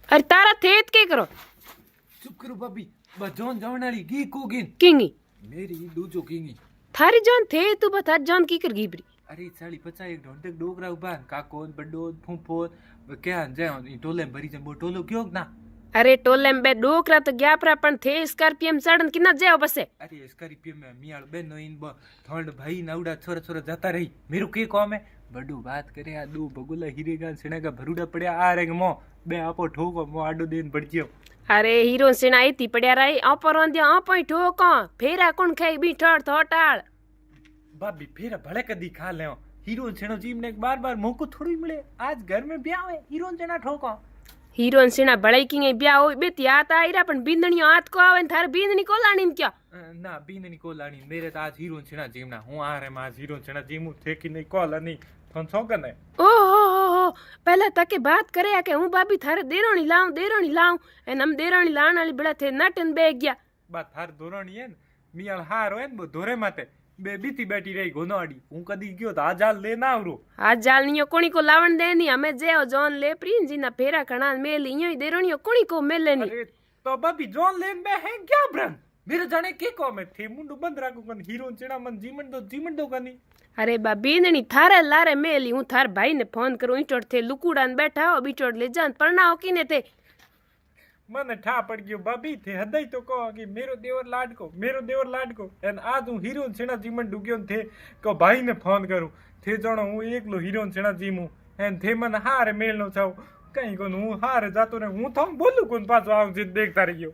अरे तारा थेत के करो चुप करो भाभी बजोन जवनाली गी कोगिन किंगी मेरी दूजो किंगी थारी जान थे तू बता जान की कर गीबरी अरे साली पचा एक ढोंटे डोगरा उबान काकोन बड्डो फूफो क्या जाए टोले भरी जम बो टोलो क्यों ना अरे टोले में डोकरा तो गया प्रा पण थे स्कॉर्पियो में चढ़न किना जाओ बसे अरे स्कॉर्पियो में मियाल बेनो इन बो थोड़ भाई नाउडा छोरा छोरा जाता रही मेरू के कॉम है बड्डू बात करे आ दू बगुला हीरेगा सेणागा भरूडा पड़या आ रे मो बे आपो ठोको मो आडो दिन पड़जियो अरे हीरो सेना आई पड़या रही अपन दिया अपन ठोको फेरा कौन खाई बी ठड़ थोटाल भाभी फिर भले कदी खा ले हीरो छेनो जीम ने बार बार मौको थोड़ी मिले आज घर में ब्याह है हीरो छेना ठोको हीरो सेना बड़ाई की ब्याह हो बेती आत आईरा पण बिंदणी हाथ को आवे थार बिंदणी को लाणी क्या ना बींदनी को लानी मेरे तो आज हीरो छेना जीम ना हूं आ रे आज हीरो छेना जीम थे कि नहीं को लानी थन सो कने ओ हो पहले तके बात करे के हूं भाभी थारे देरोणी लाऊं एन हम देरोणी लाण वाली बड़ा थे नटन बे गया बात थार दोरणी है मियाल हार है बो धोरे माते बे बीती बैठी रही गोनोड़ी हूं कदी गयो तो आजाल लेना आवरो आजाल नियो कोणी को लावण देनी हमें जेओ जोन ले प्रिंस जी ना फेरा कणा मेली इयो देरोणियो कोणी को मेलेनी अरे तो भाभी जोन लेन बे है क्या ब्रन मेरे जाने के को में थे मुंडो बंद राखो कन हीरो चेड़ा मन जीमन दो कनी अरे बा बींदणी थारे लारे मेली हूं थार भाई ने फोन करूं इटोड़ थे लुकुड़ान बैठा हो बिटोड़ ले जान परनाओ किने थे મને ઠા પડી ગયો ભાભી થે હદાઈ તો કહો કે मेरो देवर लाडको एन आज हूँ हीरो सेना जीवन डूग्यो थे को भाई ने फोन करूँ थे जणो हूँ एकलो हीरो सेना जीमू एन थे मन हारे मेलनो छाव कहीं कोन हूँ हारे जातो ने हूँ तो बोलू कोन पाछो आव जे देखता रहियो